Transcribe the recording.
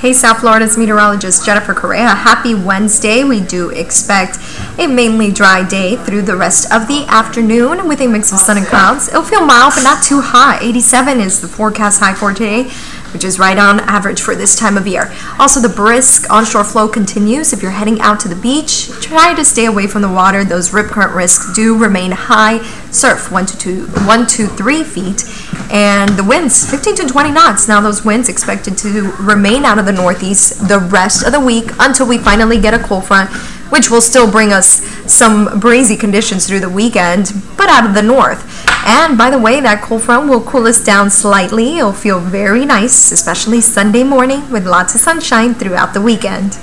Hey, South Florida's meteorologist Jennifer Correa. Happy Wednesday. We do expect a mainly dry day through the rest of the afternoon with a mix of sun and clouds. It'll feel mild but not too hot. 87 is the forecast high for today, which is right on average for this time of year. Also, the brisk onshore flow continues. If you're heading out to the beach, try to stay away from the water. Those rip current risks do remain high. Surf 1 to 3 feet. And the winds 15 to 20 knots. Now those winds expected to remain out of the northeast the rest of the week until we finally get a cold front, which will still bring us some breezy conditions through the weekend, but out of the north. And by the way, that cold front will cool us down slightly. It'll feel very nice, especially Sunday morning with lots of sunshine throughout the weekend.